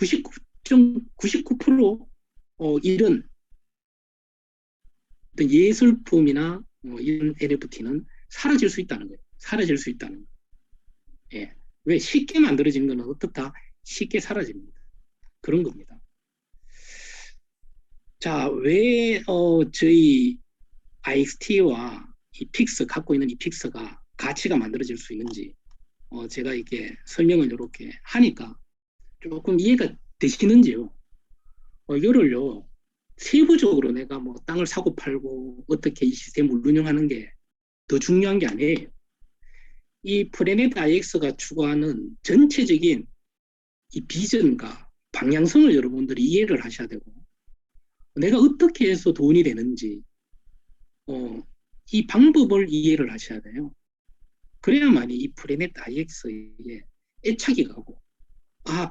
99.99% 이런 어떤 예술품이나 이런 NFT는 사라질 수 있다는 거예요. 사라질 수 있다는 거예요. 예. 왜 쉽게 만들어진 거는 어떻다? 쉽게 사라집니다. 그런 겁니다. 자, 왜 저희 IXT와 이 픽스 갖고 있는 이 픽스가 가치가 만들어질 수 있는지 제가 이렇게 설명을 이렇게 하니까 조금 이해가 되시는지요? 이거를요 세부적으로 내가 뭐 땅을 사고 팔고 어떻게 이 시스템을 운영하는 게 더 중요한 게 아니에요. 이 프레넷 IX가 추구하는 전체적인 이 비전과 방향성을 여러분들이 이해를 하셔야 되고 내가 어떻게 해서 돈이 되는지 이 방법을 이해를 하셔야 돼요. 그래야만이 이 프레넷 IX에 애착이 가고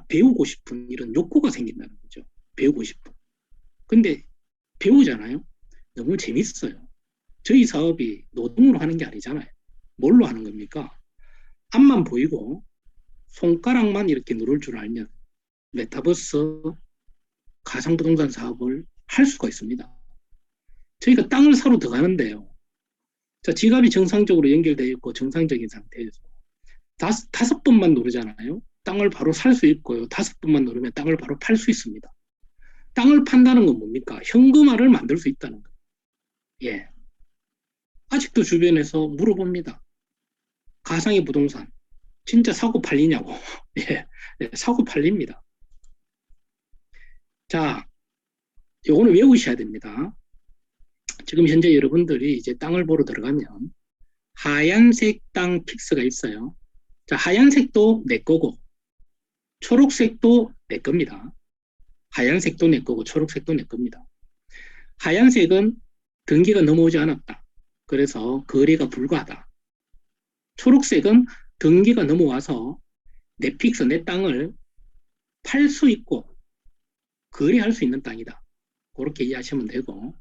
배우고 싶은 이런 욕구가 생긴다는 거죠. 배우고 싶은. 근데 배우잖아요. 너무 재밌어요. 저희 사업이 노동으로 하는 게 아니잖아요. 뭘로 하는 겁니까? 앞만 보이고 손가락만 이렇게 누를 줄 알면 메타버스 가상부동산 사업을 할 수가 있습니다. 저희가 땅을 사러 들어가는데요. 자, 지갑이 정상적으로 연결되어 있고 정상적인 상태에서 다섯 번만 누르잖아요. 땅을 바로 살 수 있고요. 다섯 번만 누르면 땅을 바로 팔 수 있습니다. 땅을 판다는 건 뭡니까? 현금화를 만들 수 있다는 거예요. 예. 아직도 주변에서 물어봅니다. 가상의 부동산 진짜 사고 팔리냐고. 예. 네, 사고 팔립니다. 자, 요거는 외우셔야 됩니다. 지금 현재 여러분들이 이제 땅을 보러 들어가면 하얀색 땅 픽스가 있어요. 자, 하얀색도 내 거고 초록색도 내 겁니다. 하얀색도 내 거고 초록색도 내 겁니다. 하얀색은 등기가 넘어오지 않았다. 그래서 거래가 불가하다. 초록색은 등기가 넘어와서 내 픽스, 내 땅을 팔 수 있고 거래할 수 있는 땅이다. 그렇게 이해하시면 되고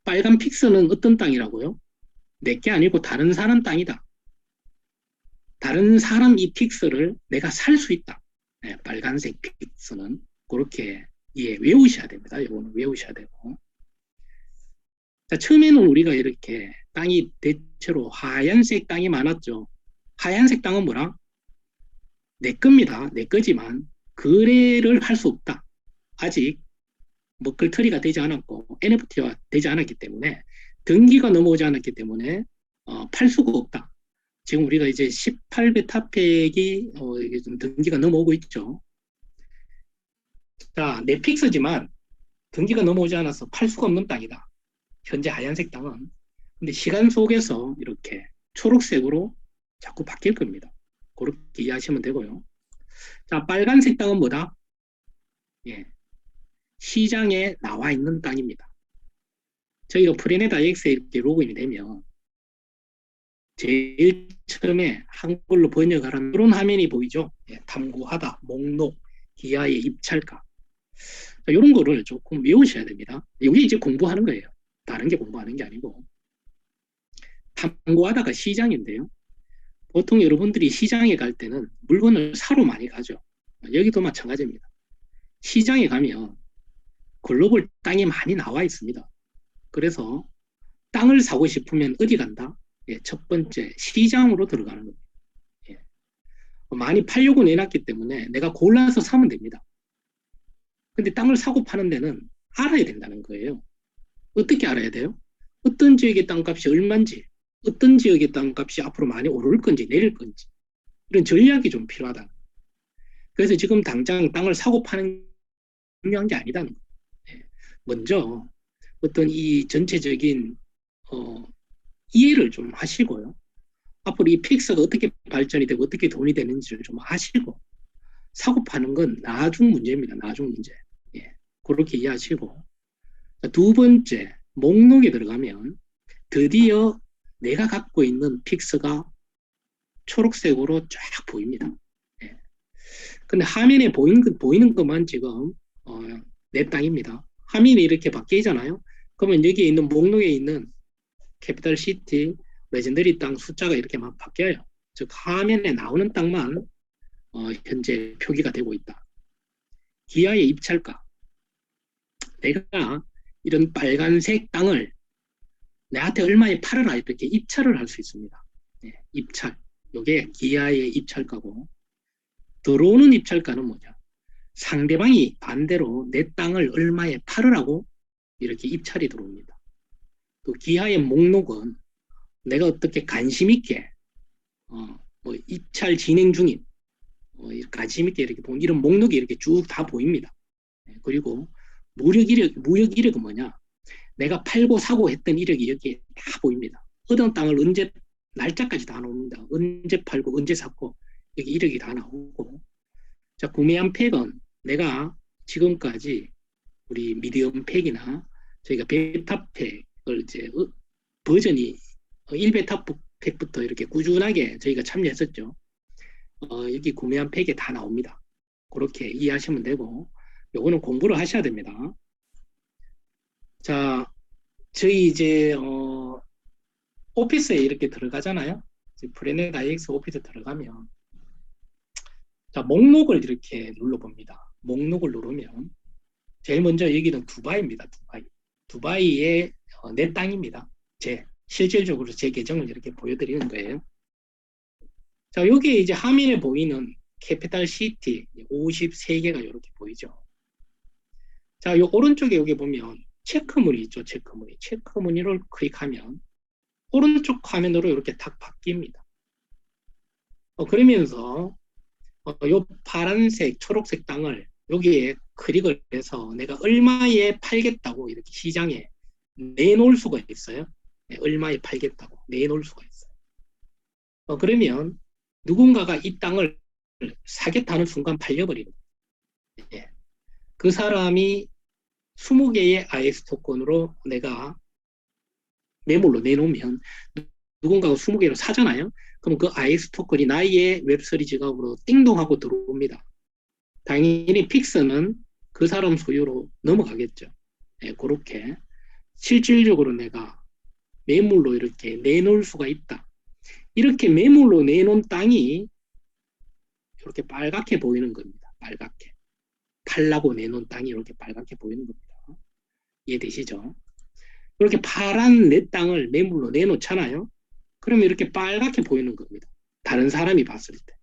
빨간 픽스는 어떤 땅이라고요? 내게 아니고 다른 사람 땅이다. 다른 사람 이 픽스를 내가 살 수 있다. 네, 빨간색 픽스는 그렇게 외우셔야 됩니다. 이거는 외우셔야 되고. 자, 처음에는 우리가 이렇게 땅이 대체로 하얀색 땅이 많았죠. 하얀색 땅은 뭐라? 내 겁니다. 내 거지만 거래를 할 수 없다. 아직 먹글터리가 되지 않았고 NFT가 되지 않았기 때문에 등기가 넘어오지 않았기 때문에 팔 수가 없다. 지금 우리가 이제 18베타팩이 이게 좀 등기가 넘어오고 있죠. 자, 넷픽스지만 등기가 넘어오지 않아서 팔 수가 없는 땅이다. 현재 하얀색 땅은. 근데 시간 속에서 이렇게 초록색으로 자꾸 바뀔 겁니다. 그렇게 이해하시면 되고요. 자, 빨간색 땅은 뭐다? 예, 시장에 나와 있는 땅입니다. 저희가 프레넷 IX에 이렇게 로그인이 되면 제일 처음에 한글로 번역하라는 이런 화면이 보이죠? 예, 탐구하다, 목록, 기아의 입찰가. 이런 거를 조금 외우셔야 됩니다. 여기 이제 공부하는 거예요. 다른 게 공부하는 게 아니고. 탐구하다가 시장인데요. 보통 여러분들이 시장에 갈 때는 물건을 사러 많이 가죠. 여기도 마찬가지입니다. 시장에 가면 글로벌 땅이 많이 나와 있습니다. 그래서 땅을 사고 싶으면 어디 간다? 예, 첫 번째 시장으로 들어가는 겁니다. 예. 많이 팔려고 내놨기 때문에 내가 골라서 사면 됩니다. 근데 땅을 사고 파는 데는 알아야 된다는 거예요. 어떻게 알아야 돼요? 어떤 지역의 땅값이 얼마인지, 어떤 지역의 땅값이 앞으로 많이 오를 건지 내릴 건지 이런 전략이 좀 필요하다. 그래서 지금 당장 땅을 사고 파는 게 중요한 게 아니다는 거예요. 예. 먼저 어떤 이 전체적인 이해를 좀 하시고요. 앞으로 이 픽스가 어떻게 발전이 되고 어떻게 돈이 되는지를 좀 하시고 사고 파는 건 나중 문제입니다. 나중 문제. 예. 그렇게 이해하시고 두 번째 목록에 들어가면 드디어 내가 갖고 있는 픽스가 초록색으로 쫙 보입니다. 예. 근데 화면에 보이는 것만 지금 내 땅입니다. 화면이 이렇게 바뀌잖아요. 그러면 여기에 있는 목록에 있는 캐피탈 시티, 레전더리 땅 숫자가 이렇게 막 바뀌어요. 즉 화면에 나오는 땅만 현재 표기가 되고 있다. 기아의 입찰가. 내가 이런 빨간색 땅을 내한테 얼마에 팔아라 이렇게 입찰을 할 수 있습니다. 네, 입찰. 이게 기아의 입찰가고 들어오는 입찰가는 뭐냐? 상대방이 반대로 내 땅을 얼마에 팔으라고 이렇게 입찰이 들어옵니다. 또 기아의 목록은 내가 어떻게 관심 있게 뭐 입찰 진행 중인 관심 있게 이렇게 보면 이런 목록이 이렇게 쭉 다 보입니다. 네, 그리고 무역 이력은 뭐냐? 내가 팔고 사고 했던 이력이 여기에 다 보입니다. 어떤 땅을 언제 날짜까지 다 나옵니다. 언제 팔고 언제 샀고 여기 이력이 다 나오고 자 구매한 팩은 내가 지금까지 우리 미디엄 팩이나 저희가 베타 팩을 이제 버전이 1베타 팩부터 이렇게 꾸준하게 저희가 참여했었죠. 여기 구매한 팩에 다 나옵니다. 그렇게 이해하시면 되고 요거는 공부를 하셔야 됩니다. 자, 저희 이제 오피스에 이렇게 들어가잖아요. 플래닛 IX 오피스 들어가면 자 목록을 이렇게 눌러봅니다. 목록을 누르면 제일 먼저 여기는 두바이입니다. 두바이의 내 땅입니다. 실질적으로 제 계정을 이렇게 보여드리는 거예요. 자 여기에 이제 화면에 보이는 캐피탈 시티 53개가 이렇게 보이죠. 자, 요 오른쪽에 여기 보면 체크무늬 있죠. 체크무늬를 클릭하면 오른쪽 화면으로 이렇게 딱 바뀝니다. 그러면서 요 파란색, 초록색 땅을 여기에 클릭을 해서 내가 얼마에 팔겠다고 이렇게 시장에 내놓을 수가 있어요. 네, 얼마에 팔겠다고 내놓을 수가 있어요. 그러면 누군가가 이 땅을 사겠다는 순간 팔려버리는 거예요. 네. 그 사람이 20개의 IX 토큰으로 내가 매물로 내놓으면 누군가가 20개를 사잖아요. 그럼 그 IX 토큰이 나의 웹3 지갑으로 띵동하고 들어옵니다. 당연히 픽스는 그 사람 소유로 넘어가겠죠. 네, 그렇게 실질적으로 내가 매물로 이렇게 내놓을 수가 있다. 이렇게 매물로 내놓은 땅이 이렇게 빨갛게 보이는 겁니다. 빨갛게. 팔라고 내놓은 땅이 이렇게 빨갛게 보이는 겁니다. 이해되시죠? 이렇게 파란 내 땅을 매물로 내놓잖아요. 그러면 이렇게 빨갛게 보이는 겁니다. 다른 사람이 봤을 때.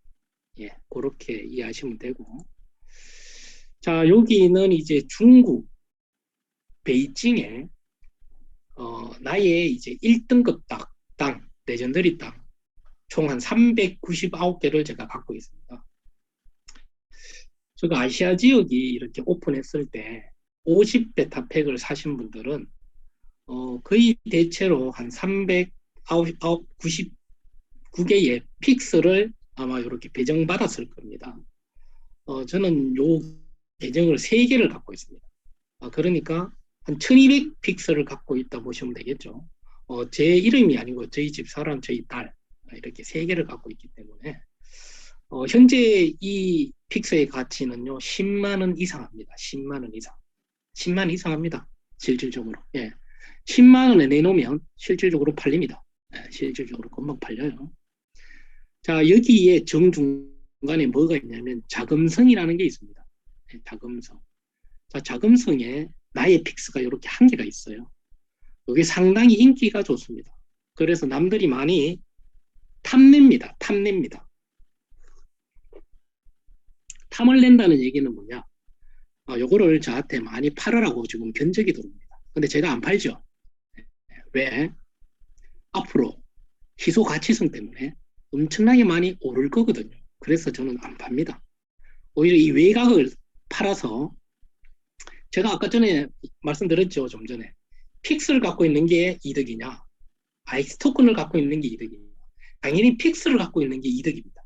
예, 그렇게 이해하시면 되고. 자, 여기는 이제 중국 베이징에 나의 이제 1등급 땅, 레전더리 땅, 총 한 399개를 제가 갖고 있습니다. 제가 아시아 지역이 이렇게 오픈했을 때 50베타 팩을 사신 분들은 거의 대체로 한 399개의 픽스를 아마 이렇게 배정받았을 겁니다. 저는 요 계정을 3개를 갖고 있습니다. 그러니까 한 1200 픽스를 갖고 있다 보시면 되겠죠. 제 이름이 아니고 저희 집 사람, 저희 딸 이렇게 3개를 갖고 있기 때문에 현재 이 픽스의 가치는요 10만 원 이상합니다. 10만 원 이상. 10만 이상합니다. 실질적으로. 예. 10만 원에 내놓으면 실질적으로 팔립니다. 예, 실질적으로 금방 팔려요. 자, 여기에 정중간에 뭐가 있냐면 자금성이라는 게 있습니다. 예, 자금성. 자, 자금성에 나의 픽스가 이렇게 한 개가 있어요. 이게 상당히 인기가 좋습니다. 그래서 남들이 많이 탐냅니다. 탐을 낸다는 얘기는 뭐냐? 요거를 저한테 많이 팔으라고 지금 견적이 들어옵니다. 근데 제가 안 팔죠. 왜? 앞으로 희소 가치성 때문에 엄청나게 많이 오를 거거든요. 그래서 저는 안 팝니다. 오히려 이 외곽을 팔아서 제가 아까 전에 말씀드렸죠. 좀 전에. 픽스를 갖고 있는 게 이득이냐? IX 토큰을 갖고 있는 게 이득이냐? 당연히 픽스를 갖고 있는 게 이득입니다.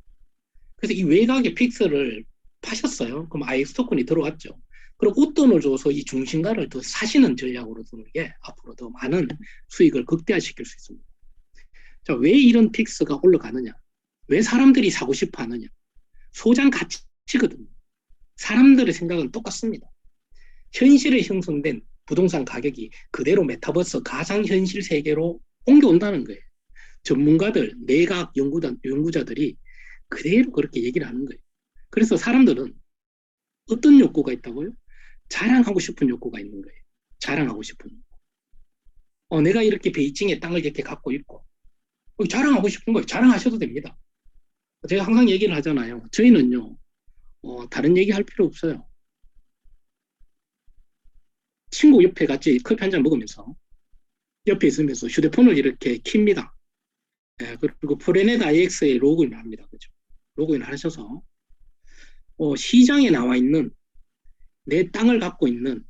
그래서 이 외곽의 픽스를 파셨어요. 그럼 IX 토큰이 들어왔죠. 그럼 웃돈을 줘서 이 중심가를 더 사시는 전략으로 두는 게 앞으로 더 많은 수익을 극대화시킬 수 있습니다. 자, 왜 이런 픽스가 올라가느냐? 왜 사람들이 사고 싶어 하느냐? 소장 가치거든요. 사람들의 생각은 똑같습니다. 현실에 형성된 부동산 가격이 그대로 메타버스 가상현실 세계로 옮겨온다는 거예요. 전문가들, 내각 연구자들이 그대로 그렇게 얘기를 하는 거예요. 그래서 사람들은 어떤 욕구가 있다고요? 자랑하고 싶은 욕구가 있는 거예요. 자랑하고 싶은. 내가 이렇게 베이징에 땅을 이렇게 갖고 있고, 자랑하고 싶은 거예요. 자랑하셔도 됩니다. 제가 항상 얘기를 하잖아요. 저희는요, 다른 얘기 할 필요 없어요. 친구 옆에 같이 커피 한 잔 먹으면서, 옆에 있으면서 휴대폰을 이렇게 킵니다. 예, 그리고 프레넷 IX에 로그인을 합니다. 그죠? 로그인을 하셔서, 시장에 나와 있는 내 땅을 갖고 있는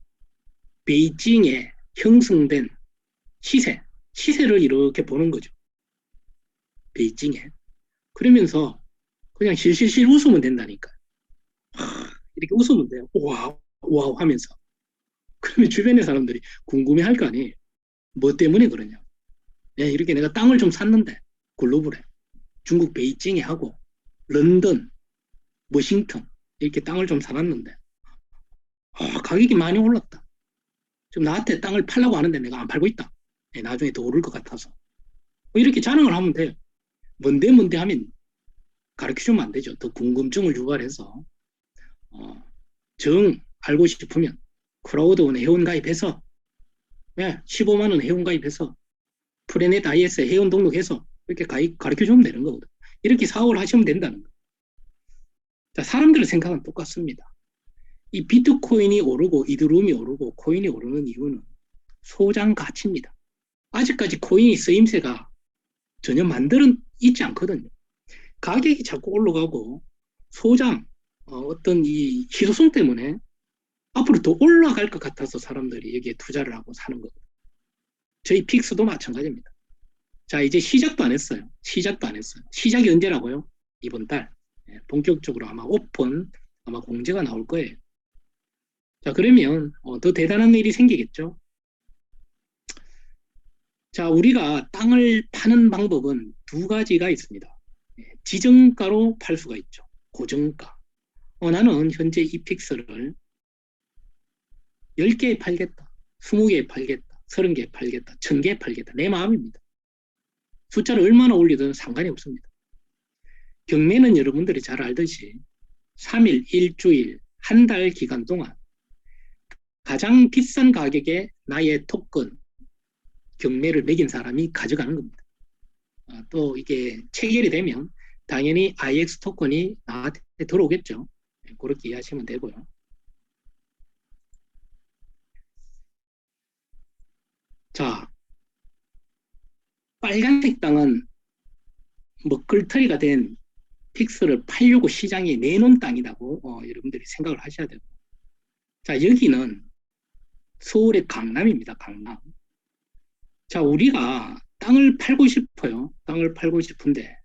베이징에 형성된 시세를 이렇게 보는 거죠. 베이징에. 그러면서 그냥 실실실 웃으면 된다니까. 이렇게 웃으면 돼요. 와우, 와우 하면서. 그러면 주변의 사람들이 궁금해 할 거 아니에요. 뭐 때문에 그러냐. 이렇게 내가 땅을 좀 샀는데, 글로벌에. 중국 베이징에 하고, 런던, 워싱턴, 이렇게 땅을 좀 사놨는데, 가격이 많이 올랐다. 지금 나한테 땅을 팔라고 하는데 내가 안 팔고 있다. 나중에 더 오를 것 같아서. 이렇게 자랑을 하면 돼요. 뭔데 하면 가르쳐주면 안 되죠. 더 궁금증을 유발해서 정 알고 싶으면 크라우드원 회원 가입해서 15만 원 회원 가입해서 프레넷 IS 회원 등록해서 이렇게 가르쳐주면 되는 거거든. 이렇게 사업을 하시면 된다는 거. 자, 사람들의 생각은 똑같습니다. 이 비트코인이 오르고 이더리움이 오르고 코인이 오르는 이유는 소장 가치입니다. 아직까지 코인이 쓰임새가 전혀 만들어 있지 않거든요. 가격이 자꾸 올라가고 소장, 어떤 이 희소성 때문에 앞으로 더 올라갈 것 같아서 사람들이 여기에 투자를 하고 사는 거거든요. 저희 픽스도 마찬가지입니다. 자, 이제 시작도 안 했어요. 시작도 안 했어요. 시작이 언제라고요? 이번 달. 본격적으로 아마 오픈, 아마 공지가 나올 거예요. 자, 그러면 더 대단한 일이 생기겠죠? 자, 우리가 땅을 파는 방법은 두 가지가 있습니다. 지정가로 팔 수가 있죠. 고정가. 나는 현재 이 픽스를 10개에 팔겠다. 20개에 팔겠다. 30개에 팔겠다. 1000개에 팔겠다. 내 마음입니다. 숫자를 얼마나 올리든 상관이 없습니다. 경매는 여러분들이 잘 알듯이 3일, 일주일, 한 달 기간 동안 가장 비싼 가격에 나의 토큰, 경매를 매긴 사람이 가져가는 겁니다. 또 이게 체결이 되면 당연히 IX 토큰이 나한테 들어오겠죠. 그렇게 이해하시면 되고요. 자, 빨간색 땅은 먹글터리가 된 픽스를 팔려고 시장에 내놓은 땅이라고 여러분들이 생각을 하셔야 되고. 자, 여기는 서울의 강남입니다. 강남. 자, 우리가 땅을 팔고 싶어요. 땅을 팔고 싶은데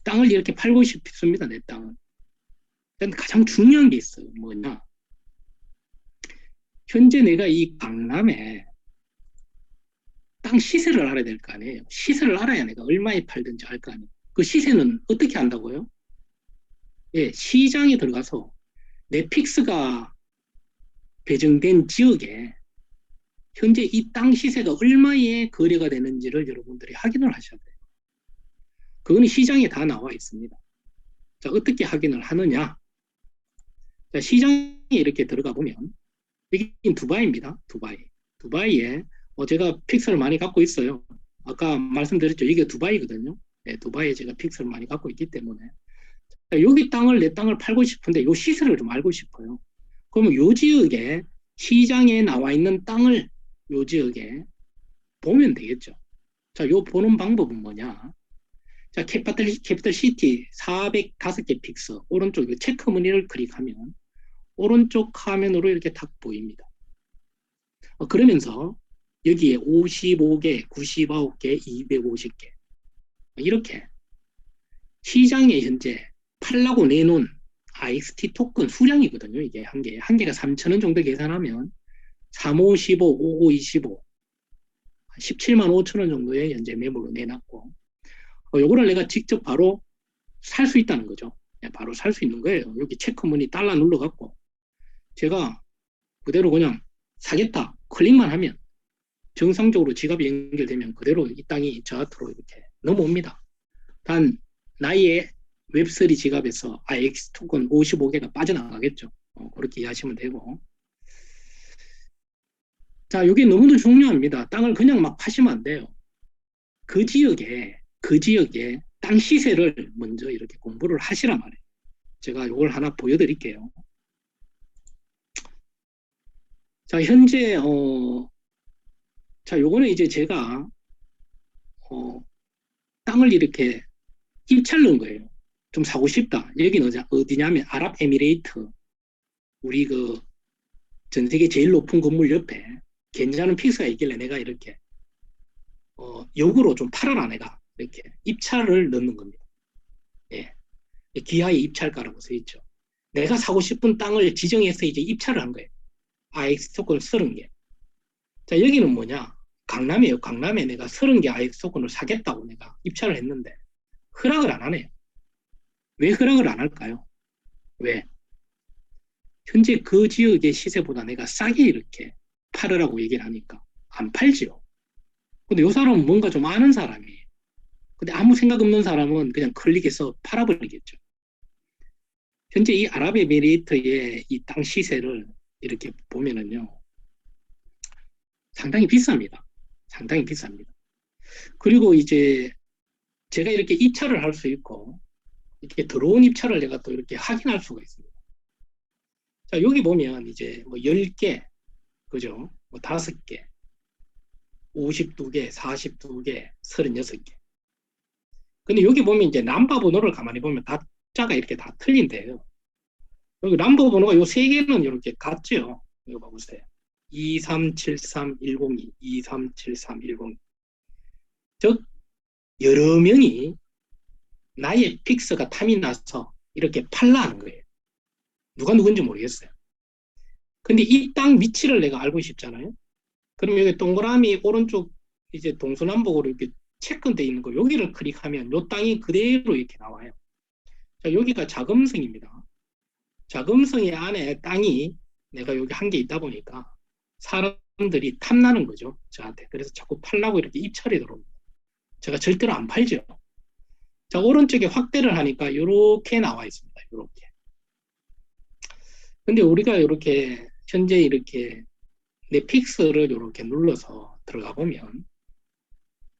땅을 이렇게 팔고 싶습니다. 내 땅은. 근데 가장 중요한 게 있어요. 뭐냐? 현재 내가 이 강남에 땅 시세를 알아야 될 거 아니에요. 시세를 알아야 내가 얼마에 팔든지 알 거 아니에요. 그 시세는 어떻게 한다고요? 시장에 들어가서 내 픽스가 배정된 지역에 현재 이 땅 시세가 얼마에 거래가 되는지를 여러분들이 확인을 하셔야 돼요. 그거는 시장에 다 나와 있습니다. 자, 어떻게 확인을 하느냐? 자, 시장에 이렇게 들어가 보면 여기 두바이입니다. 두바이. 두바이에 제가 픽셀을 많이 갖고 있어요. 아까 말씀드렸죠. 이게 두바이거든요. 두바이에 제가 픽셀을 많이 갖고 있기 때문에 자, 여기 내 땅을 팔고 싶은데 요 시세를 좀 알고 싶어요. 그러면 요 지역에 시장에 나와 있는 땅을 요 지역에 보면 되겠죠. 자, 요 보는 방법은 뭐냐? 자, 캐피탈 시티 405개 픽스 오른쪽 체크 무늬를 클릭하면 오른쪽 화면으로 이렇게 탁 보입니다. 그러면서 여기에 55개, 99개, 250개 이렇게 시장에 현재 팔라고 내놓은 IXT 토큰 수량이거든요. 이게 한 개가 3,000원 정도 계산하면 35, 15, 55, 25 17만 5천 원 정도의 현재 매물로 내놨고 요거를 내가 직접 바로 살 수 있다는 거죠. 바로 살 수 있는 거예요. 여기 체크무늬 달러 눌러갖고 제가 그대로 그냥 사겠다 클릭만 하면 정상적으로 지갑이 연결되면 그대로 이 땅이 저 앞으로 이렇게 넘어옵니다. 단 나의 웹3 지갑에서 IX 토큰 55개가 빠져나가겠죠. 그렇게 이해하시면 되고. 자, 이게 너무도 중요합니다. 땅을 그냥 막 파시면 안 돼요. 그 지역에 땅 시세를 먼저 이렇게 공부를 하시란 말이에요. 제가 이걸 하나 보여드릴게요. 자, 현재, 자, 요거는 이제 제가, 어, 땅을 이렇게 입찰 넣은 거예요. 좀 사고 싶다. 여기는 어디냐면 아랍에미레이트. 우리 그 전 세계 제일 높은 건물 옆에 괜찮은 픽스가 있길래 내가 이렇게, 역으로 좀 팔아라, 내가. 이렇게 입찰을 넣는 겁니다. 예. 기하의 입찰가라고 써 있죠. 내가 사고 싶은 땅을 지정해서 이제 입찰을 한 거예요. IX 토큰을 30개. 자, 여기는 뭐냐? 강남이에요. 강남에 내가 30개 IX 토큰을 사겠다고 내가 입찰을 했는데 허락을 안 하네요. 왜 허락을 안 할까요? 왜? 현재 그 지역의 시세보다 내가 싸게 이렇게 팔으라고 얘기를 하니까 안 팔지요. 근데 이 사람은 뭔가 좀 아는 사람이에요. 근데 아무 생각 없는 사람은 그냥 클릭해서 팔아버리겠죠. 현재 이 아랍에미레이트의 이 땅 시세를 이렇게 보면은요, 상당히 비쌉니다. 상당히 비쌉니다. 그리고 이제 제가 이렇게 입찰을 할 수 있고, 이렇게 들어온 입찰을 내가 또 이렇게 확인할 수가 있습니다. 자, 여기 보면 이제 뭐 10개, 그죠? 뭐 5개, 52개, 42개, 36개. 근데 여기 보면 이제 남바 번호를 가만히 보면 다자가 이렇게 다 틀린데요. 여기 남바 번호가 요 세 개는 이렇게 같죠? 이거 봐보세요. 2373102, 2373102. 즉, 여러 명이 나의 픽스가 탐이 나서 이렇게 팔라 하는 거예요. 누가 누군지 모르겠어요. 근데 이 땅 위치를 내가 알고 싶잖아요. 그럼 여기 동그라미 오른쪽 이제 동서남북으로 이렇게 체크돼 있는 거 여기를 클릭하면 이 땅이 그대로 이렇게 나와요. 자, 여기가 자금성입니다. 자금성의 안에 땅이 내가 여기 한 개 있다 보니까 사람들이 탐나는 거죠. 저한테. 그래서 자꾸 팔라고 이렇게 입찰이 들어옵니다. 제가 절대로 안 팔죠. 자, 오른쪽에 확대를 하니까 이렇게 나와 있습니다. 이렇게. 근데 우리가 이렇게 현재 이렇게 내 픽스를 이렇게 눌러서 들어가 보면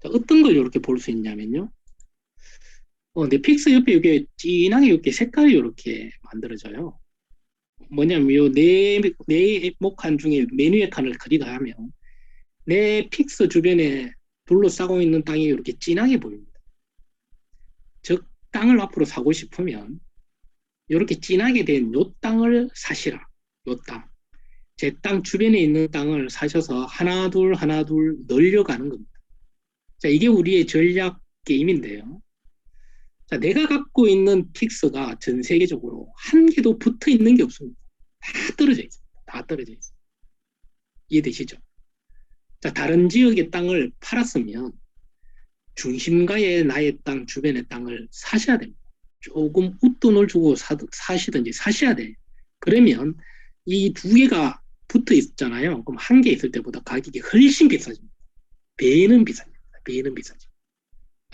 어떤 걸 이렇게 볼 수 있냐면요. 넷픽스 옆에 이게 진하게 이렇게 색깔이 이렇게 만들어져요. 뭐냐면 네 목칸 중에 메뉴의 칸을 클릭하면 내 픽스 주변에 둘러싸고 있는 땅이 이렇게 진하게 보입니다. 즉 땅을 앞으로 사고 싶으면 이렇게 진하게 된 요 땅을 사시라. 요 땅. 제 땅 주변에 있는 땅을 사셔서 하나둘 하나둘 늘려가는 겁니다. 자, 이게 우리의 전략 게임인데요. 자, 내가 갖고 있는 픽스가 전 세계적으로 한 개도 붙어 있는 게 없습니다. 다 떨어져 있습니다. 다 떨어져 있습니다. 이해되시죠? 자, 다른 지역의 땅을 팔았으면 중심가의 나의 땅, 주변의 땅을 사셔야 됩니다. 조금 웃돈을 주고 사시든지 사셔야 돼요. 그러면 이 두 개가 붙어 있잖아요. 그럼 한 개 있을 때보다 가격이 훨씬 비싸집니다. 배는 비쌉니다. 배는 비싸죠.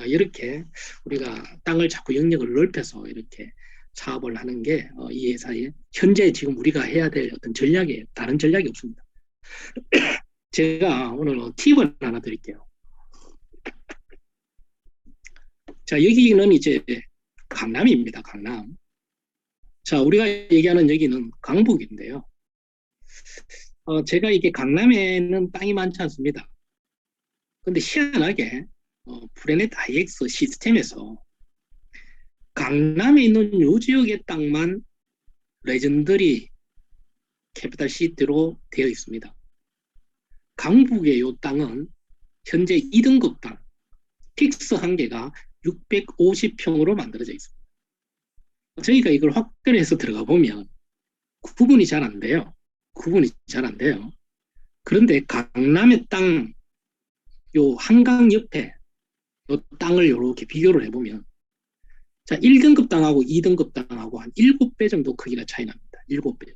이렇게 우리가 땅을 자꾸 영역을 넓혀서 이렇게 사업을 하는 게 이 회사의 현재 지금 우리가 해야 될 어떤 전략이에요. 다른 전략이 없습니다. 제가 오늘 팁을 하나 드릴게요. 자, 여기는 이제 강남입니다. 강남. 자, 우리가 얘기하는 여기는 강북인데요. 제가 이게 강남에는 땅이 많지 않습니다. 근데 희한하게 프레넷 IX 시스템에서 강남에 있는 요 지역의 땅만 레전더리 캐피탈 시티로 되어 있습니다. 강북의 요 땅은 현재 2등급 땅, 픽스 한 개가 650평으로 만들어져 있습니다. 저희가 이걸 확대해서 들어가 보면 구분이 잘 안 돼요. 구분이 잘 안 돼요. 그런데 강남의 땅, 요 한강 옆에 요 땅을 이렇게 비교를 해보면 자, 1등급 땅하고 2등급 땅하고 한 7배 정도 크기가 차이 납니다. 7배.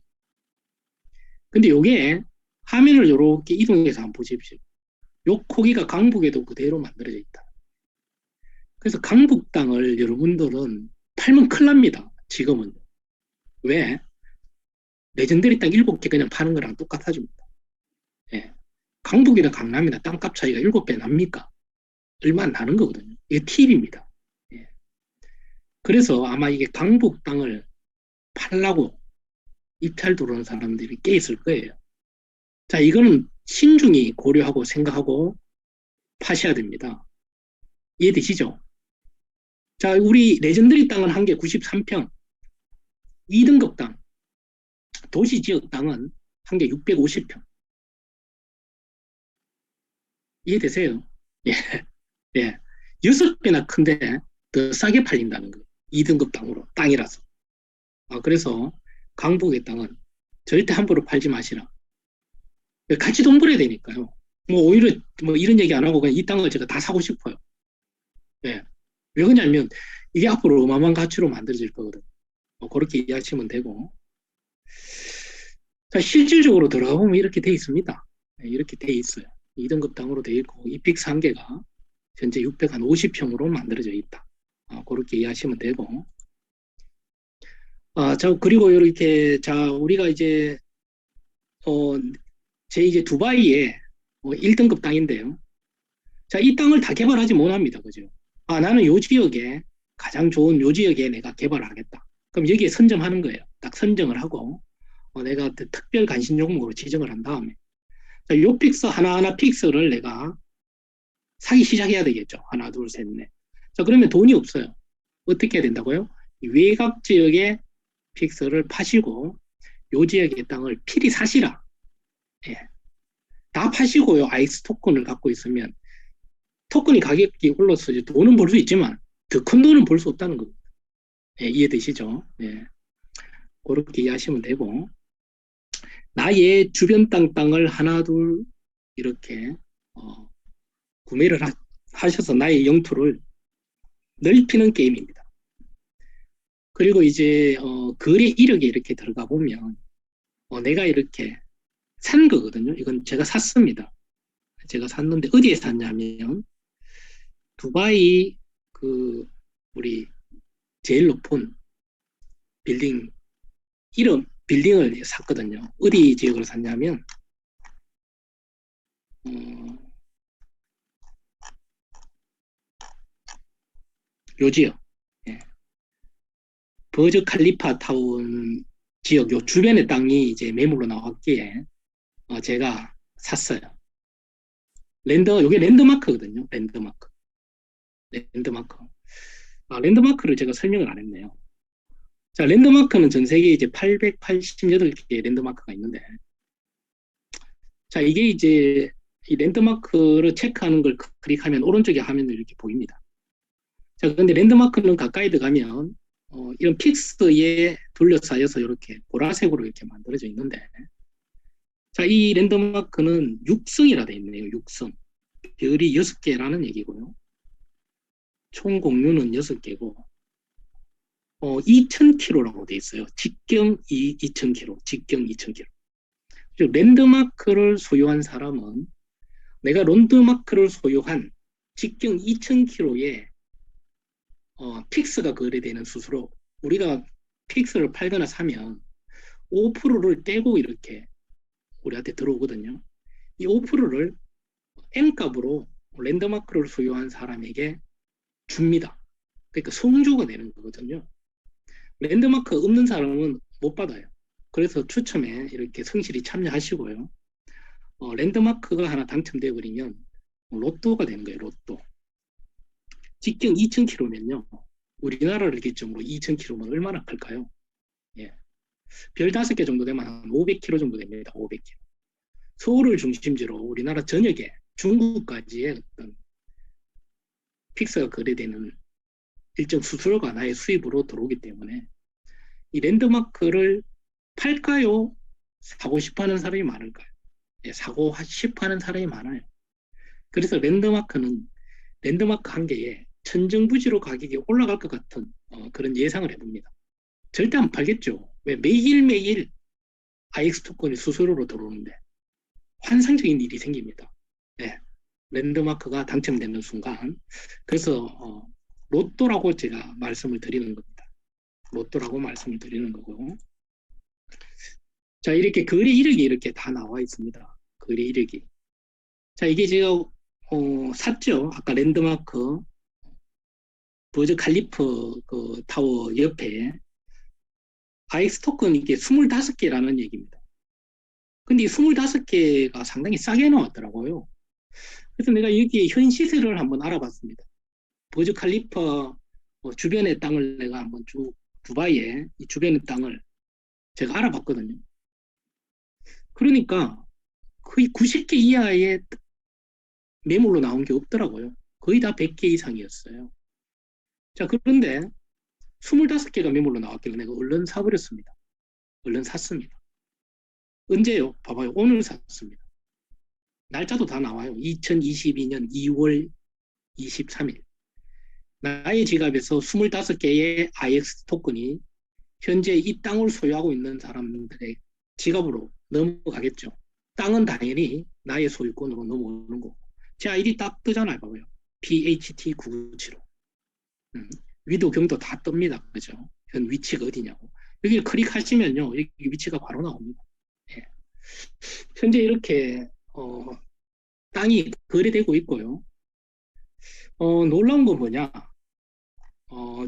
근데 요게 화면을 이렇게 이동해서 한번 보십시오. 요 크기가 강북에도 그대로 만들어져 있다. 그래서 강북 땅을 여러분들은 팔면 큰일 납니다. 지금은. 왜? 레전더리 땅 7개 그냥 파는 거랑 똑같아 줍니다. 예. 강북이나 강남이나 땅값 차이가 7배 납니까? 얼마 안 나는 거거든요. 이게 팁입니다. 예. 그래서 아마 이게 강북 땅을 팔라고 입찰 들어오는 사람들이 꽤 있을 거예요. 자, 이거는 신중히 고려하고 생각하고 파셔야 됩니다. 이해되시죠? 자, 우리 레전더리 땅은 한 개 93평, 2등급 땅, 도시 지역 땅은 한 개 650평. 이해되세요? 예, 예. 6배나 큰데 더 싸게 팔린다는 거예요. 2등급 땅으로, 땅이라서. 그래서 강북의 땅은 절대 함부로 팔지 마시라. 같이 돈 벌어야 되니까요. 뭐 오히려 뭐 이런 얘기 안 하고 그냥 이 땅을 제가 다 사고 싶어요. 예. 왜 그러냐면 이게 앞으로 어마어마한 가치로 만들어질 거거든. 그렇게 이해하시면 되고. 자, 실질적으로 들어가 보면 이렇게 돼 있습니다. 네, 이렇게 돼 있어요. 2등급 땅으로 돼 있고 이픽스 한 개가 현재 650평으로 만들어져 있다. 그렇게 이해하시면 되고. 자, 그리고 이렇게 자, 우리가 이제 제 이제 두바이에 1등급 땅인데요. 자, 이 땅을 다 개발하지 못합니다. 그죠? 나는 요 지역에 가장 좋은 요 지역에 내가 개발을 하겠다. 그럼 여기에 선점하는 거예요. 딱 선정을 하고 내가 특별 관심 종목으로 지정을 한 다음에 자, 요 픽서 하나하나 픽서를 내가 사기 시작해야 되겠죠. 하나, 둘, 셋, 넷. 자, 그러면 돈이 없어요. 어떻게 해야 된다고요? 외곽 지역의 픽서를 파시고 요 지역의 땅을 필히 사시라. 예. 다 파시고요. 아이스 토큰을 갖고 있으면 토큰이 가격이 올라서 돈은 벌 수 있지만 더 큰 돈은 벌 수 없다는 겁니다. 예, 이해되시죠? 예. 그렇게 이해하시면 되고 나의 주변 땅을 하나 둘 이렇게 구매를 하셔서 나의 영토를 넓히는 게임입니다. 그리고 이제 거래 이력에 이렇게 들어가 보면 내가 이렇게 산 거거든요. 이건 제가 샀습니다. 제가 샀는데 어디에 샀냐면 두바이 그 우리 제일 높은 빌딩 이름 빌딩을 샀거든요. 어디 지역을 샀냐면 요 지역 예. 버즈 칼리파 타운 지역 요 주변의 땅이 이제 매물로 나왔기에 제가 샀어요. 요게 랜드마크거든요. 랜드마크. 랜드마크를 제가 설명을 안 했네요. 자, 랜드마크는 전 세계에 이제 888개 랜드마크가 있는데, 자, 이게 이제 이 랜드마크를 체크하는 걸 클릭하면 오른쪽에 화면이 이렇게 보입니다. 자, 근데 랜드마크는 가까이 들어가면, 이런 픽스에 둘러싸여서 이렇게 보라색으로 이렇게 만들어져 있는데, 자, 이 랜드마크는 6성이라 되어 있네요. 6성. 별이 6개라는 얘기고요. 총 공유는 6개고, 2,000km라고 되어 있어요. 직경 2,000km, 직경 2,000km. 랜드마크를 소유한 사람은 내가 랜드마크를 소유한 직경 2,000km에 픽스가 거래되는 수수료, 우리가 픽스를 팔거나 사면 5%를 떼고 이렇게 우리한테 들어오거든요. 이 5%를 N값으로 랜드마크를 소유한 사람에게 줍니다. 그러니까 성조가 되는 거거든요. 랜드마크 없는 사람은 못 받아요. 그래서 추첨에 이렇게 성실히 참여하시고요. 랜드마크가 하나 당첨되어 버리면 로또가 되는 거예요. 로또. 직경 2,000km면요. 우리나라를 기점으로 2,000km면 얼마나 클까요? 예. 별 5개 정도 되면 한 500km 정도 됩니다. 500km. 서울을 중심지로 우리나라 전역에 중국까지의 어떤 픽스가 거래되는 일정 수수료가 나의 수입으로 들어오기 때문에 이 랜드마크를 팔까요? 사고 싶어 하는 사람이 많을까요? 예, 사고 싶어 하는 사람이 많아요. 그래서 랜드마크 한 개에 천정부지로 가격이 올라갈 것 같은 그런 예상을 해봅니다. 절대 안 팔겠죠. 왜 매일매일 IX 토큰이 수수료로 들어오는데 환상적인 일이 생깁니다. 네. 랜드마크가 당첨되는 순간 그래서 로또라고 제가 말씀을 드리는 겁니다. 로또라고 말씀을 드리는 거고 자, 이렇게 거래 이력이 이렇게 다 나와 있습니다. 거래 이력이. 자, 이게 제가 샀죠. 아까 랜드마크 버즈 칼리프 그 타워 옆에 IX 토큰 이게 25개라는 얘기입니다. 근데 이 25개가 상당히 싸게 나왔더라고요. 그래서 내가 여기에 현 시세를 한번 알아봤습니다. 버즈 칼리파 주변의 땅을 내가 한번 쭉 두바이에 이 주변의 땅을 제가 알아봤거든요. 그러니까 거의 90개 이하의 매물로 나온 게 없더라고요. 거의 다 100개 이상이었어요. 자, 그런데 25개가 매물로 나왔길래 내가 얼른 사버렸습니다. 얼른 샀습니다. 언제요? 봐봐요. 오늘 샀습니다. 날짜도 다 나와요. 2022년 2월 23일. 나의 지갑에서 25개의 IX 토큰이 현재 이 땅을 소유하고 있는 사람들의 지갑으로 넘어가겠죠. 땅은 당연히 나의 소유권으로 넘어오는 거고. 제 아이디 딱 뜨잖아요. 봐봐요. PHT997호. 위도 경도 다 뜹니다. 그죠? 현 위치가 어디냐고. 여기 클릭하시면요. 여기 위치가 바로 나옵니다. 예. 현재 이렇게 땅이 거래되고 있고요. 놀라운 건 뭐냐?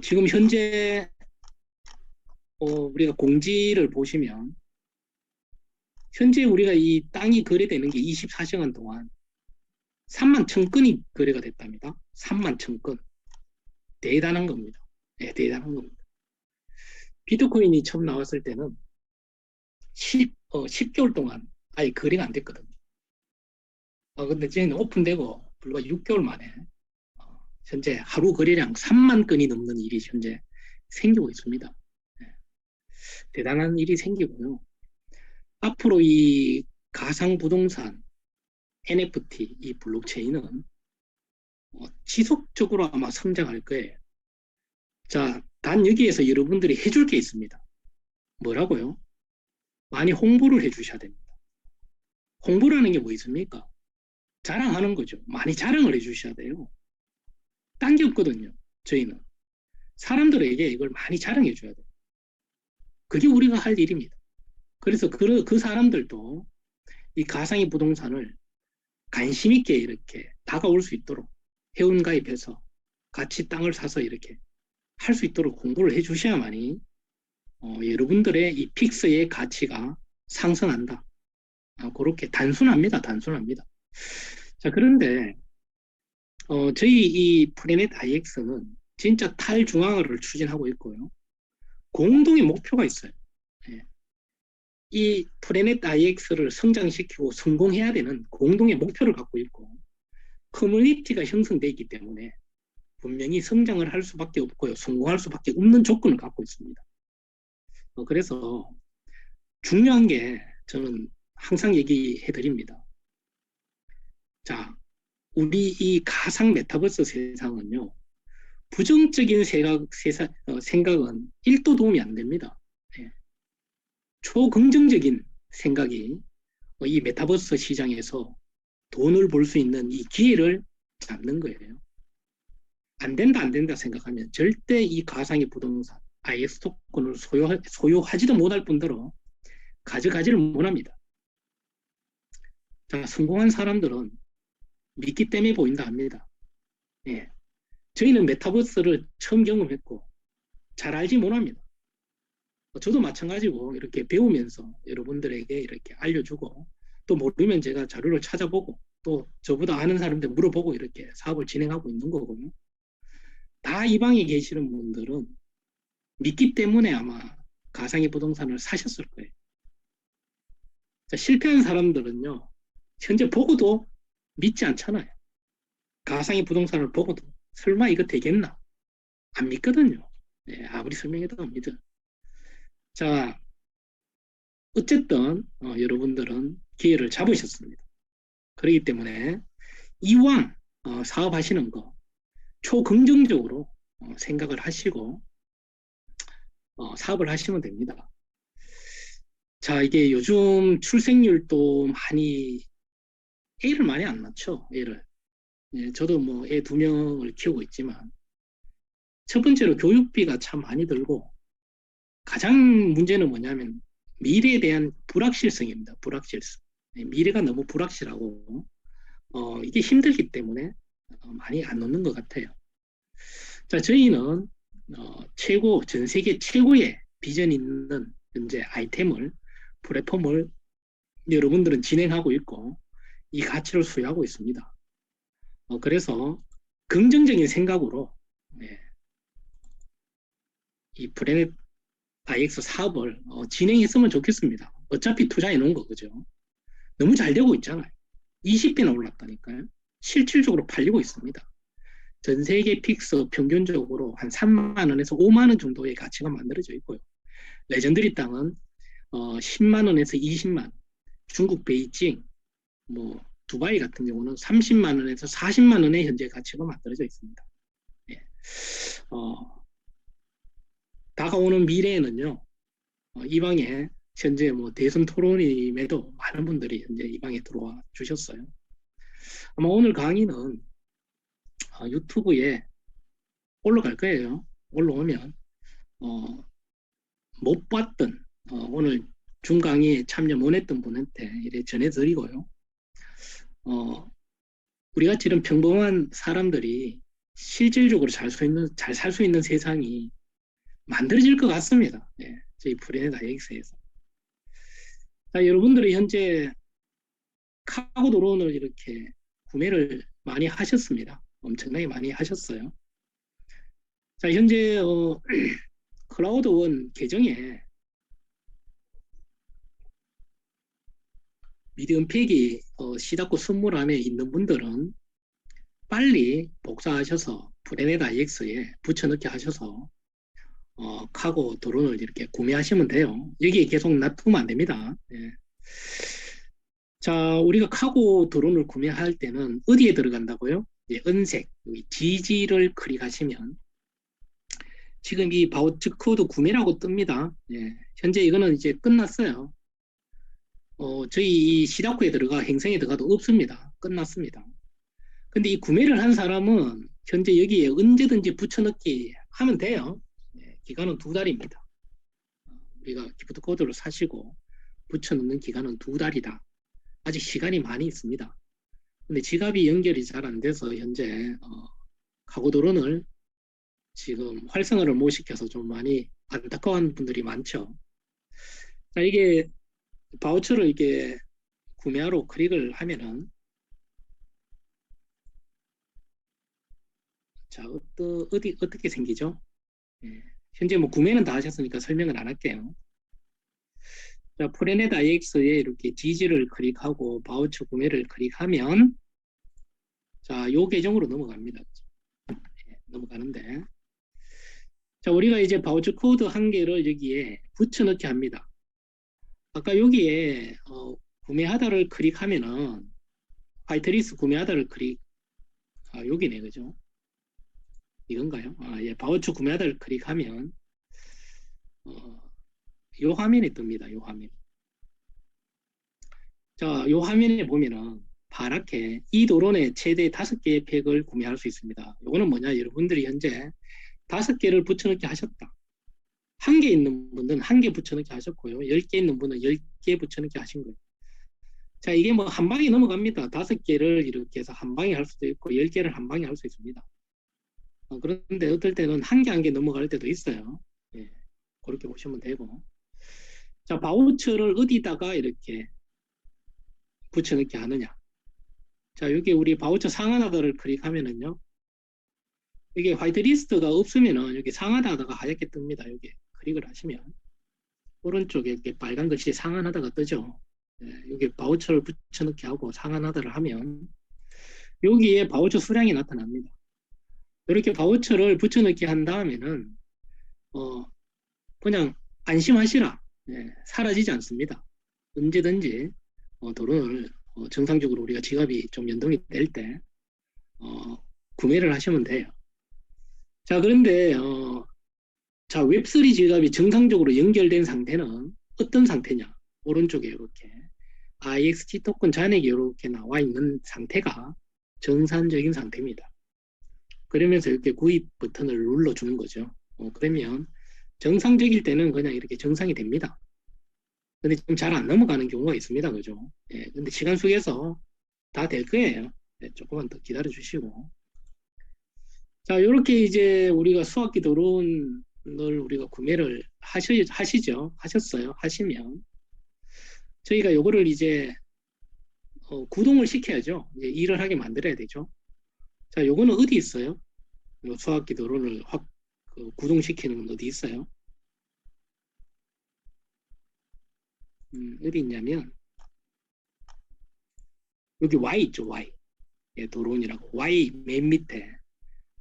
지금 현재 우리가 공지를 보시면 현재 우리가 이 땅이 거래되는 게 24시간 동안 3만 1000건이 거래가 됐답니다. 3만 1000건. 대단한 겁니다. 네, 대단한 겁니다. 비트코인이 처음 나왔을 때는 10개월 동안 아예 거래가 안 됐거든요. 근데 이제는 오픈되고 불과 6개월 만에 현재 하루 거래량 3만 건이 넘는 일이 현재 생기고 있습니다. 네, 대단한 일이 생기고요. 앞으로 이 가상부동산, NFT, 이 블록체인은 지속적으로 아마 성장할 거예요. 자, 단 여기에서 여러분들이 해줄 게 있습니다. 뭐라고요? 많이 홍보를 해주셔야 됩니다. 홍보라는 게 뭐 있습니까? 자랑하는 거죠. 많이 자랑을 해주셔야 돼요. 딴 게 없거든요. 저희는. 사람들에게 이걸 많이 자랑해줘야 돼요. 그게 우리가 할 일입니다. 그래서 그 사람들도 이 가상의 부동산을 관심 있게 이렇게 다가올 수 있도록 회원가입해서 같이 땅을 사서 이렇게 할 수 있도록 공부를 해주셔야만이 여러분들의 이 픽스의 가치가 상승한다. 그렇게 단순합니다. 단순합니다. 자, 그런데 저희 이 플래닛 IX는 진짜 탈중앙화를 추진하고 있고요. 공동의 목표가 있어요. 예. 이 플래닛 IX를 성장시키고 성공해야 되는 공동의 목표를 갖고 있고 커뮤니티가 형성되어 있기 때문에 분명히 성장을 할 수밖에 없고요. 성공할 수밖에 없는 조건을 갖고 있습니다. 그래서 중요한 게 저는 항상 얘기해 드립니다. 자, 우리 이 가상 메타버스 세상은요. 부정적인 생각은 1도 도움이 안 됩니다. 네. 초긍정적인 생각이 이 메타버스 시장에서 돈을 벌 수 있는 이 기회를 잡는 거예요. 안 된다, 안 된다 생각하면 절대 이 가상의 부동산, IX 토큰을 소유하지도 못할 뿐더러 가져가지를 못합니다. 자, 성공한 사람들은 믿기 때문에 보인다 합니다. 예. 저희는 메타버스를 처음 경험했고 잘 알지 못합니다. 저도 마찬가지고 이렇게 배우면서 여러분들에게 이렇게 알려주고 또 모르면 제가 자료를 찾아보고 또 저보다 아는 사람들 물어보고 이렇게 사업을 진행하고 있는 거고요. 다 이 방에 계시는 분들은 믿기 때문에 아마 가상의 부동산을 사셨을 거예요. 자, 실패한 사람들은요, 현재 보고도 믿지 않잖아요. 가상의 부동산을 보고도 설마 이거 되겠나? 안 믿거든요. 네, 아무리 설명해도 안 믿어요. 자, 어쨌든 여러분들은 기회를 잡으셨습니다. 그렇기 때문에 이왕 사업하시는 거 초긍정적으로 생각을 하시고 사업을 하시면 됩니다. 자, 이게 요즘 출생률도 애를 많이 안 낳죠, 애를. 예, 저도 뭐 애 2명을 키우고 있지만 첫 번째로 교육비가 참 많이 들고 가장 문제는 뭐냐면 미래에 대한 불확실성입니다. 불확실성. 미래가 너무 불확실하고 이게 힘들기 때문에 많이 안 놓는 것 같아요. 자, 저희는 전 세계 최고의 비전 있는 현재 아이템을, 플랫폼을 여러분들은 진행하고 있고 이 가치를 수여하고 있습니다. 그래서 긍정적인 생각으로 이 브레넷 IX 사업을 진행했으면 좋겠습니다. 어차피 투자해 놓은 거, 그죠? 너무 잘 되고 있잖아요. 20배나 올랐다니까요. 실질적으로 팔리고 있습니다. 전 세계 픽스 평균적으로 한 3만 원에서 5만 원 정도의 가치가 만들어져 있고요. 레전드리 땅은 10만 원에서 20만 원, 중국 베이징, 뭐 두바이 같은 경우는 30만 원에서 40만 원의 현재 가치가 만들어져 있습니다. 예. 다가오는 미래에는요, 이 방에 현재 뭐 대선 토론임에도 많은 분들이 현재 이 방에 들어와 주셨어요. 아마 오늘 강의는 유튜브에 올라갈 거예요. 올라오면 못 봤던 오늘 중 강의에 참여 못했던 분한테 이래 전해드리고요. 우리 같이 이런 평범한 사람들이 실질적으로 잘 살 수 있는 세상이 만들어질 것 같습니다. 예, 저희 브레넷 IX에서. 자, 여러분들이 현재 카고 드론을 이렇게 구매를 많이 하셨습니다. 엄청나게 많이 하셨어요. 자, 현재 클라우드원 계정에 미디엄 팩이 시닫고 선물함에 있는 분들은 빨리 복사하셔서 브레넷 IX에 붙여넣기 하셔서 카고 드론을 이렇게 구매하시면 돼요. 여기에 계속 놔두면 안 됩니다. 예. 자, 우리가 카고 드론을 구매할 때는 어디에 들어간다고요? 예, 은색, 여기 GG를 클릭하시면 지금 이 바우처 코드 구매라고 뜹니다. 예, 현재 이거는 이제 끝났어요. 저희 이 시다코에 들어가 행성에 들어가도 없습니다. 끝났습니다. 근데 이 구매를 한 사람은 현재 여기에 언제든지 붙여넣기 하면 돼요. 예, 기간은 2달입니다. 우리가 기프트 코드를 사시고 붙여넣는 기간은 2달이다. 아직 시간이 많이 있습니다. 근데 지갑이 연결이 잘 안 돼서 현재 카고 드론을 지금 활성화를 못 시켜서 좀 많이 안타까운 분들이 많죠. 자, 이게 바우처를 이렇게 구매하러 클릭을 하면은 자, 어떻게 생기죠? 예, 현재 뭐 구매는 다 하셨으니까 설명을 안 할게요. 자, 프레넷 IX에 이렇게 지지를 클릭하고 바우처 구매를 클릭하면 자, 요 계정으로 넘어갑니다. 예, 넘어가는데 자, 우리가 이제 바우처 코드 한 개를 여기에 붙여넣기 합니다. 아까 여기에 구매하다를 클릭하면은 화이트리스트 구매하다를 여기네, 그죠? 이건가요? 예, 바우처 구매하다를 클릭하면 요 화면이 뜹니다. 요 화면. 자, 요 화면에 보면은 파랗게 이 도론에 최대 5개의 팩을 구매할 수 있습니다. 요거는 뭐냐? 여러분들이 현재 5개를 붙여넣기 하셨다. 1개 있는 분들은 1개 붙여넣기 하셨고요. 10개 있는 분은 10개 붙여넣기 하신 거예요. 자, 이게 뭐 한 방에 넘어갑니다. 5개를 이렇게 해서 한 방에 할 수도 있고 10개를 한 방에 할 수 있습니다. 그런데 어떨 때는 1개 1개 넘어갈 때도 있어요. 예, 그렇게 보시면 되고. 자, 바우처를 어디다가 이렇게 붙여넣기 하느냐. 자, 여기 우리 바우처 상한하다를 클릭하면은요. 이게 화이트리스트가 없으면은 여기 상한하다가 하얗게 뜹니다. 여기 클릭을 하시면 오른쪽에 이렇게 빨간 글씨 상한하다가 뜨죠. 예, 여기 바우처를 붙여넣기 하고 상한하다를 하면 여기에 바우처 수량이 나타납니다. 이렇게 바우처를 붙여넣기 한 다음에는 그냥 안심하시라. 예, 사라지지 않습니다. 언제든지 드론을 정상적으로 우리가 지갑이 좀 연동이 될 때 구매를 하시면 돼요. 자, 그런데 자, 웹3 지갑이 정상적으로 연결된 상태는 어떤 상태냐? 오른쪽에 이렇게 IXT 토큰 잔액이 이렇게 나와 있는 상태가 정상적인 상태입니다. 그러면서 이렇게 구입 버튼을 눌러주는 거죠. 그러면 정상적일 때는 그냥 이렇게 정상이 됩니다. 근데 좀 잘 안 넘어가는 경우가 있습니다. 그죠? 예, 근데 시간 속에서 다 될 거예요. 예, 조금만 더 기다려 주시고. 자, 이렇게 이제 우리가 수학기 도론을 우리가 구매를 하시죠? 하셨어요? 하시면 저희가 요거를 이제 구동을 시켜야죠. 이제 일을 하게 만들어야 되죠. 자, 요거는 어디 있어요? 요 수학기 도론을 구동시키는 건 어디 있어요? 어디 있냐면 여기 Y 있죠, Y. 예, 도론이라고. Y 맨 밑에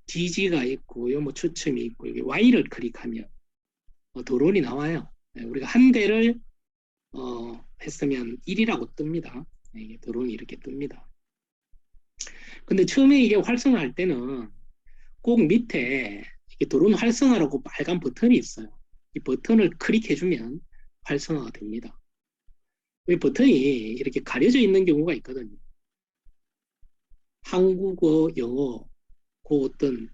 지지가 있고, 요 뭐 추첨이 있고, 여기 Y를 클릭하면 도론이 나와요. 예, 우리가 한 대를 했으면 1이라고 뜹니다. 예, 이게 도론이 이렇게 뜹니다. 근데 처음에 이게 활성화할 때는 꼭 밑에 이게 도론 활성화라고 빨간 버튼이 있어요. 이 버튼을 클릭해주면 활성화가 됩니다. 이 버튼이 이렇게 가려져 있는 경우가 있거든요. 한국어, 영어, 그 어떤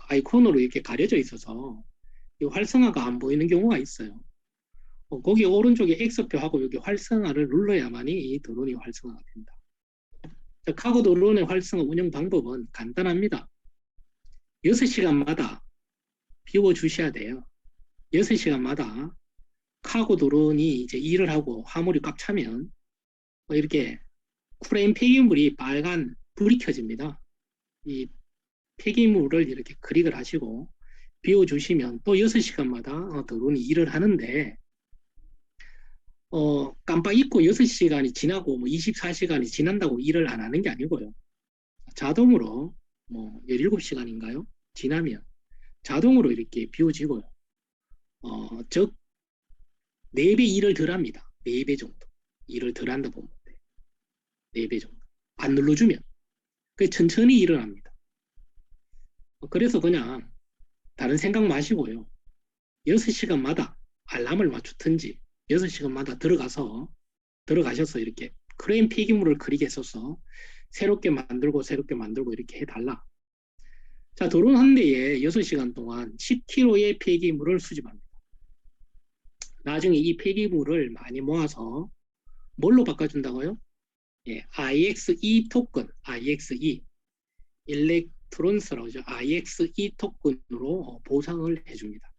아이콘으로 이렇게 가려져 있어서 이 활성화가 안 보이는 경우가 있어요. 거기 오른쪽에 X표하고 여기 활성화를 눌러야만이 이 드론이 활성화가 된다. 자, 카고 드론의 활성화 운영 방법은 간단합니다. 6시간마다 비워주셔야 돼요. 6시간마다 카고 드론이 이제 일을 하고 화물이 꽉 차면 이렇게 프레임 폐기물이 빨간 불이 켜집니다. 이 폐기물을 이렇게 클릭을 하시고 비워주시면 또 6시간마다 드론이 일을 하는데 깜빡 잊고 6시간이 지나고 뭐 24시간이 지난다고 일을 안 하는 게 아니고요. 자동으로 뭐 17시간인가요? 지나면 자동으로 이렇게 비워지고요. 즉 4배 일을 덜 합니다. 4배 정도. 일을 덜 한다 보면 돼. 4배 정도. 안 눌러주면. 그 천천히 일을 합니다. 그래서 그냥 다른 생각 마시고요. 6시간마다 알람을 맞추든지 6시간마다 들어가셔서 이렇게 크레인 폐기물을 클릭했어서 새롭게 만들고 이렇게 해달라. 자, 드론 한 대에 6시간 동안 10kg의 폐기물을 수집합니다. 나중에 이 폐기물을 많이 모아서 뭘로 바꿔준다고요? 예, IXE 토큰, IXE, 일렉트론스라고 하죠. IXE 토큰으로 보상을 해줍니다.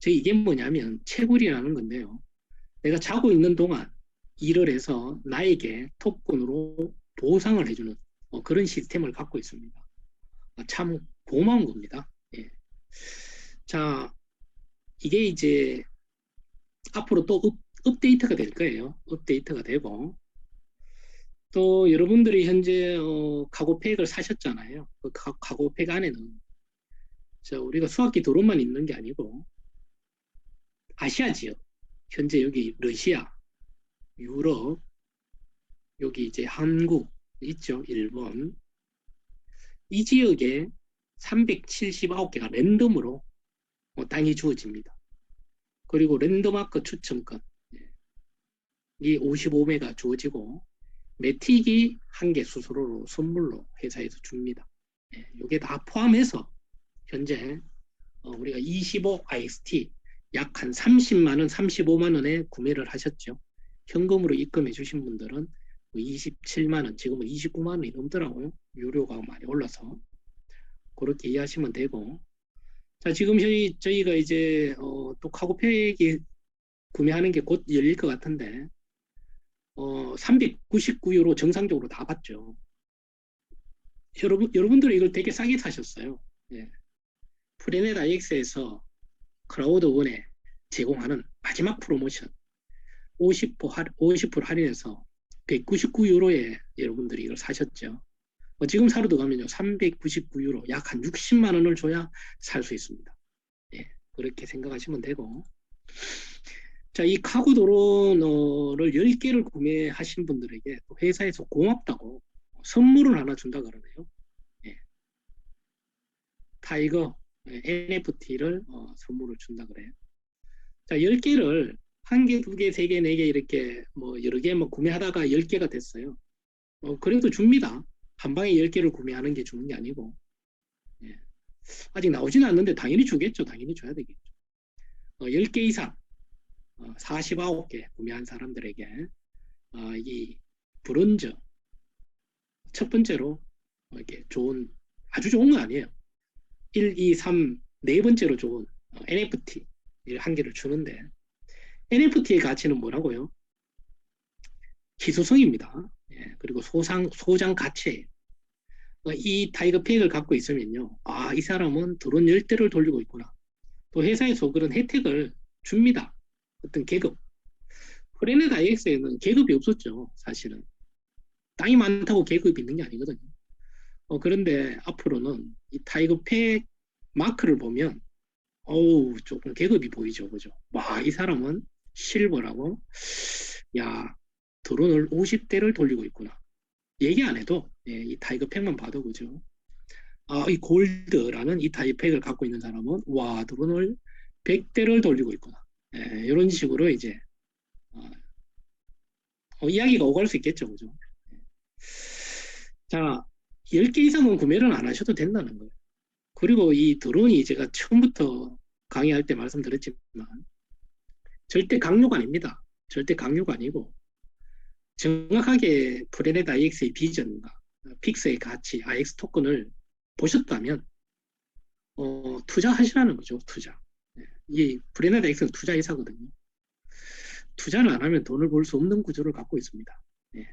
이게 뭐냐면 채굴이라는 건데요. 내가 자고 있는 동안 일을 해서 나에게 토큰으로 보상을 해주는 그런 시스템을 갖고 있습니다. 참 고마운 겁니다. 예. 자, 이게 이제 앞으로 또 업데이트가 될 거예요. 업데이트가 되고 또 여러분들이 현재 카고팩을 사셨잖아요. 그 카고팩 안에는 우리가 수학기 도로만 있는 게 아니고 아시아 지역, 현재 여기 러시아, 유럽, 여기 이제 한국 있죠, 일본. 이 지역에 379개가 랜덤으로 땅이 주어집니다. 그리고 랜덤마크 추첨권 이 55매가 주어지고 매틱이 한 개 수수료로 선물로 회사에서 줍니다. 이게 다 포함해서 현재 우리가 25 IXT 약 한 30만 원, 35만 원에 구매를 하셨죠. 현금으로 입금해 주신 분들은 27만 원, 지금은 29만 원이 넘더라고요. 유료가 많이 올라서 그렇게 이해하시면 되고. 자, 지금 저희가 이제 또 카고팩이 구매하는 게 곧 열릴 것 같은데 399유로 정상적으로 다 받죠. 여러분들이 이걸 되게 싸게 사셨어요. 예. 프레넷 IX에서 크라우드원에 제공하는 마지막 프로모션 50% 할인해서 199유로에 여러분들이 이걸 사셨죠. 지금 사러 들어가면요 399유로 약 한 60만 원을 줘야 살 수 있습니다. 예, 그렇게 생각하시면 되고. 자, 이 카고 도로를 10개를 구매하신 분들에게 회사에서 고맙다고 선물을 하나 준다 그러네요. 예. 타이거 NFT를 선물을 준다 그래요. 자, 10개를 한 개, 두 개, 세 개, 네 개 이렇게 뭐 여러 개 뭐 구매하다가 10개가 됐어요. 그래도 줍니다. 한 방에 10개를 구매하는 게 주는 게 아니고. 예. 아직 나오지는 않는데 당연히 주겠죠. 당연히 줘야 되겠죠. 10개 이상 49개 구매한 사람들에게 이 브론즈 첫 번째로 이렇게 좋은 아주 좋은 건 아니에요. 1, 2, 3, 네 번째로 좋은 NFT 한 개를 주는데 NFT의 가치는 뭐라고요? 희소성입니다. 예, 그리고 소장 가치예요. 이 타이거 팩을 갖고 있으면요. 이 사람은 드론 10대를 돌리고 있구나. 또 회사에서 그런 혜택을 줍니다. 어떤 계급. 프레넷 IX에는 계급이 없었죠. 사실은. 땅이 많다고 계급이 있는 게 아니거든요. 그런데 앞으로는 이 타이거 팩 마크를 보면 조금 계급이 보이죠. 그죠? 와, 이 사람은 실버라고? 야, 드론을 50대를 돌리고 있구나. 얘기 안 해도 이 타이거 팩만 봐도 그죠? 이 골드라는 이 타이팩을 갖고 있는 사람은 와 드론을 100대를 돌리고 있구나. 이런 식으로 이제 어, 이야기가 오갈 수 있겠죠, 그죠? 자, 10개 이상은 구매를 안 하셔도 된다는 거예요. 그리고 이 드론이 제가 처음부터 강의할 때 말씀드렸지만 절대 강요가 아닙니다. 절대 강요가 아니고 정확하게 프레넷 IX의 비전과 픽스의 가치, IX 토큰을 보셨다면 투자하시라는 거죠, 투자. 이 프레넷 X는 투자 회사거든요. 투자를 안 하면 돈을 벌 수 없는 구조를 갖고 있습니다. 예.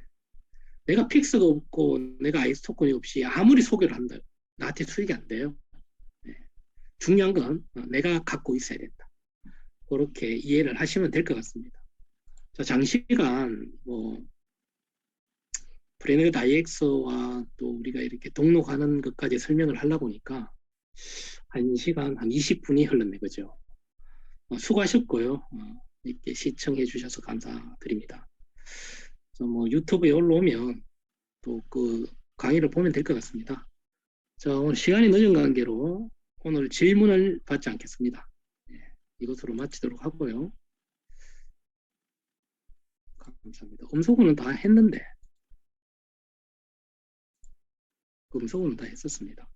내가 픽스가 없고 내가 아이스 토큰이 없이 아무리 소개를 한다. 나한테 수익이 안 돼요. 예. 중요한 건 내가 갖고 있어야 된다. 그렇게 이해를 하시면 될 것 같습니다. 자, 장시간 프레넷 IX와 또 우리가 이렇게 등록하는 것까지 설명을 하려고 보니까 1시간 한 20분이 흘렀네, 그죠? 수고하셨고요. 이렇게 시청해 주셔서 감사드립니다. 유튜브에 올라오면 또 그 강의를 보면 될 것 같습니다. 자, 오늘 시간이 늦은 관계로 오늘 질문을 받지 않겠습니다. 이것으로 마치도록 하고요. 감사합니다. 음소거는 다 했는데 음소거는 다 했었습니다.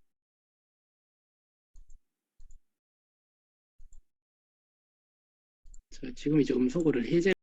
자, 지금 이제 음소거를 해제